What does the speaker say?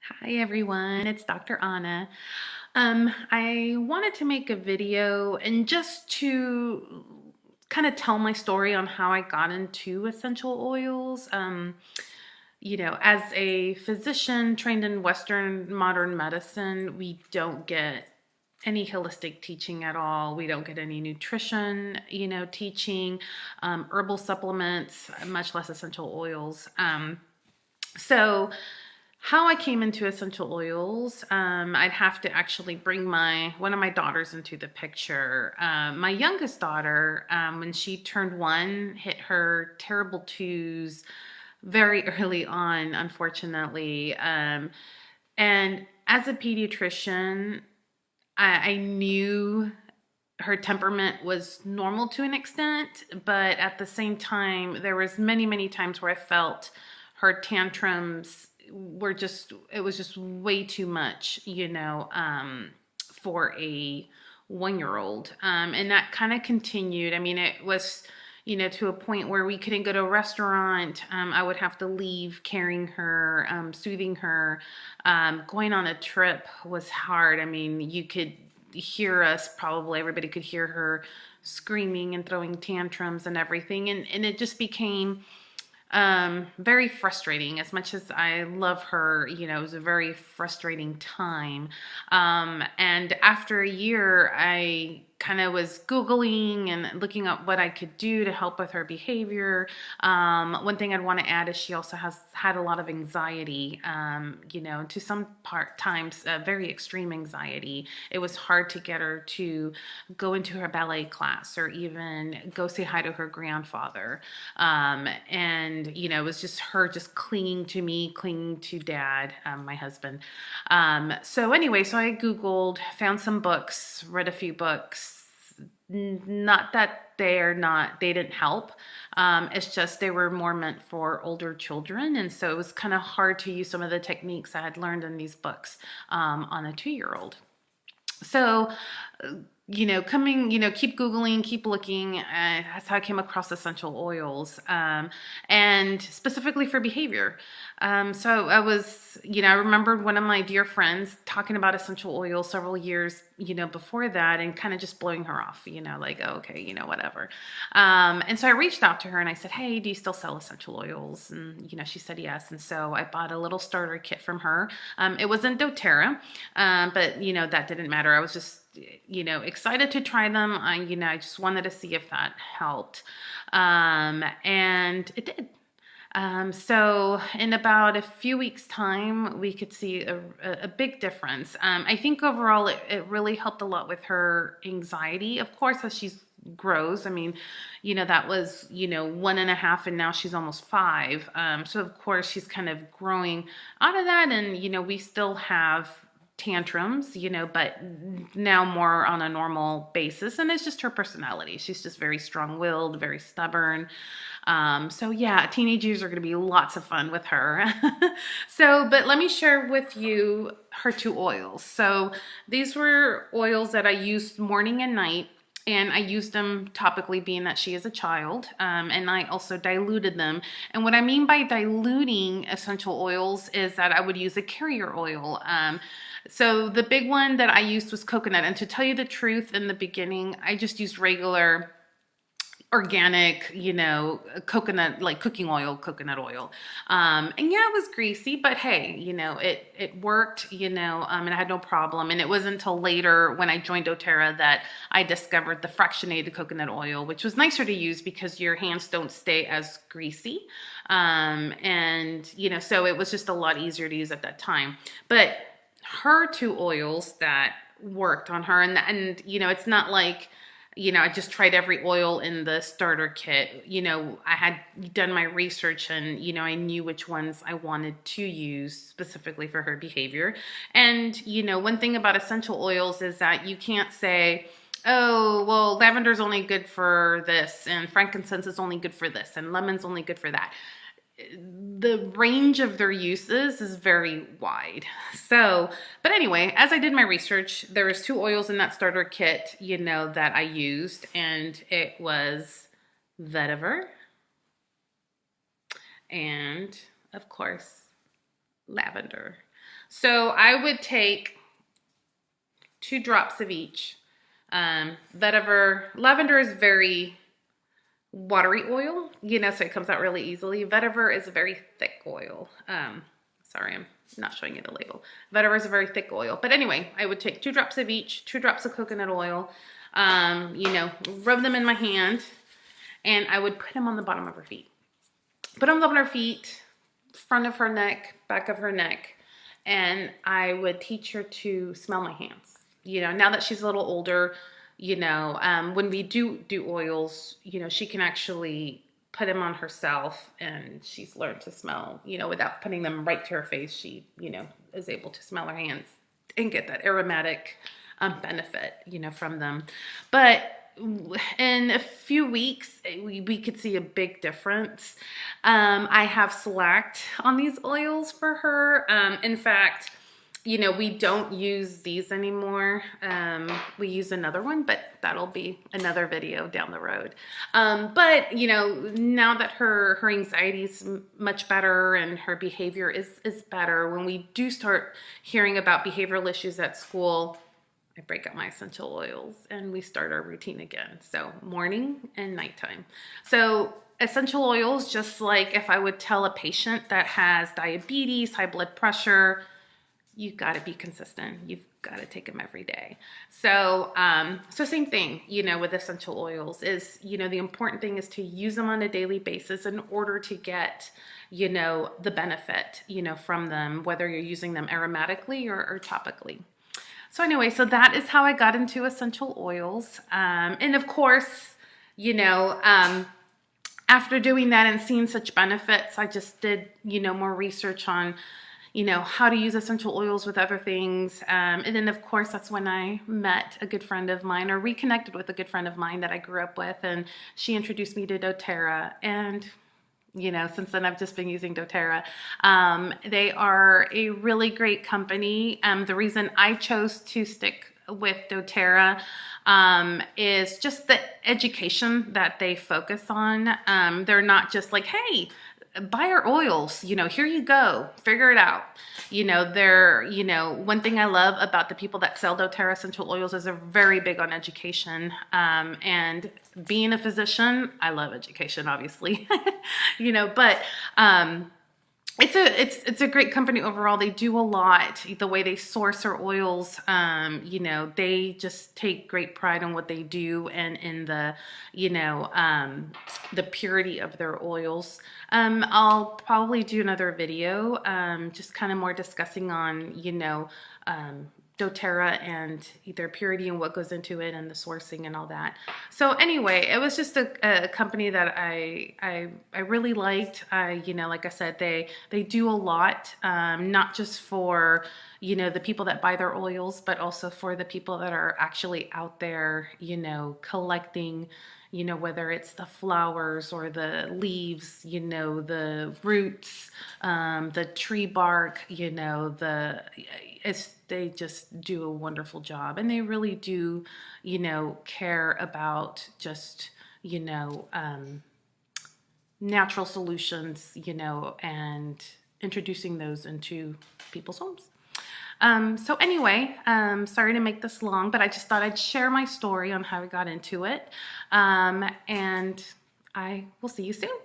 Hi everyone, it's Dr. Anna. I wanted to make a video and just to kind of tell my story on how I got into essential oils. As a physician trained in Western modern medicine, we don't get any holistic teaching at all. We don't get any nutrition, teaching, herbal supplements, much less essential oils. So how I came into essential oils, I'd have to actually bring one of my daughters into the picture. My youngest daughter, when she turned 1, hit her terrible twos very early on, unfortunately. And as a pediatrician, I knew her temperament was normal to an extent, but at the same time, there was many times where I felt her tantrums it was just way too much, for a 1-year-old. And that kind of continued. I mean, it was, to a point where we couldn't go to a restaurant. I would have to leave carrying her, soothing her. Going on a trip was hard. I mean, you could hear us, probably everybody could hear her screaming and throwing tantrums and everything. And it just became very frustrating. As much as I love her, it was a very frustrating time. And after a year, I kind of was Googling and looking up what I could do to help with her behavior. One thing I'd want to add is she also has had a lot of anxiety, to some times very extreme anxiety. It was hard to get her to go into her ballet class or even go say hi to her grandfather. And, it was just her just clinging to me, clinging to dad, my husband. So anyway, so I Googled, found some books, read a few books. Not that they didn't help. It's just they were more meant for older children. And so it was kind of hard to use some of the techniques I had learned in these books on a 2-year-old. So, keep Googling, keep looking. That's how I came across essential oils, and specifically for behavior. So I remember one of my dear friends talking about essential oils several years, before that, and kind of just blowing her off, like, oh, okay, whatever. And so I reached out to her and I said, hey, do you still sell essential oils? And, she said yes. And so I bought a little starter kit from her. It wasn't doTERRA, but, that didn't matter. I was just, excited to try them. I just wanted to see if that helped. And it did. So in about a few weeks' time, we could see a big difference. I think overall it really helped a lot with her anxiety. Of course, as she grows, I mean, that was, 1.5, and now she's almost 5. So of course she's kind of growing out of that. And, we still have tantrums, but now more on a normal basis. And it's just her personality. She's just very strong-willed, very stubborn. So yeah, teenage years are going to be lots of fun with her. But let me share with you her 2 oils. So these were oils that I used morning and night. And I used them topically, being that she is a child, and I also diluted them. And what I mean by diluting essential oils is that I would use a carrier oil. So the big one that I used was coconut. And to tell you the truth, in the beginning, I just used regular organic, coconut, like cooking oil, coconut oil. And yeah, it was greasy, but hey, it worked, and I had no problem. And it wasn't until later when I joined doTERRA that I discovered the fractionated coconut oil, which was nicer to use because your hands don't stay as greasy. And, so it was just a lot easier to use at that time. But her 2 oils that worked on her, and it's not like, I just tried every oil in the starter kit. I had done my research and, I knew which ones I wanted to use specifically for her behavior. And, one thing about essential oils is that you can't say, oh, well, lavender's only good for this, and frankincense is only good for this, and lemon's only good for that. The range of their uses is very wide. So, but anyway, as I did my research, there was 2 oils in that starter kit, that I used, and it was Vetiver and, of course, lavender. So I would take 2 drops of each. Lavender is very watery oil, so it comes out really easily. Vetiver is a very thick oil. Sorry, I'm not showing you the label. Vetiver is a very thick oil. But anyway, I would take 2 drops of each, 2 drops of coconut oil, rub them in my hand, and I would put them on the bottom of her feet. Put them on her feet, front of her neck, back of her neck, and I would teach her to smell my hands. Now that she's a little older, when we do oils, she can actually put them on herself, and she's learned to smell, without putting them right to her face. She, is able to smell her hands and get that aromatic benefit, from them. But in a few weeks, we could see a big difference. I have slacked on these oils for her. In fact, we don't use these anymore. We use another one, but that'll be another video down the road. But, now that her anxiety is much better and her behavior is better, when we do start hearing about behavioral issues at school, I break out my essential oils and we start our routine again. So morning and nighttime. So essential oils, just like if I would tell a patient that has diabetes, high blood pressure, you've got to be consistent. You've got to take them every day. So, same thing, with essential oils is, the important thing is to use them on a daily basis in order to get, the benefit, from them, whether you're using them aromatically or topically. So anyway, so that is how I got into essential oils. And of course, after doing that and seeing such benefits, I just did, more research on, how to use essential oils with other things. And then of course, that's when I met a good friend of mine, or reconnected with a good friend of mine that I grew up with. And she introduced me to dōTERRA. And since then I've just been using dōTERRA. They are a really great company. The reason I chose to stick with dōTERRA is just the education that they focus on. They're not just like, hey, buy our oils, here you go, figure it out. They're, one thing I love about the people that sell dōTERRA essential oils is they're very big on education. And being a physician, I love education, obviously, but it's a great company overall. They do a lot. The way they source their oils, they just take great pride in what they do and in the, the purity of their oils. I'll probably do another video, just kind of more discussing on, dōTERRA and their purity and what goes into it and the sourcing and all that. So anyway, it was just a company that I really liked. Like I said, they do a lot, not just for, the people that buy their oils, but also for the people that are actually out there, collecting, whether it's the flowers or the leaves, the roots, the tree bark, they just do a wonderful job. And they really do, care about just, natural solutions, and introducing those into people's homes. So anyway, sorry to make this long, but I just thought I'd share my story on how I got into it. And I will see you soon.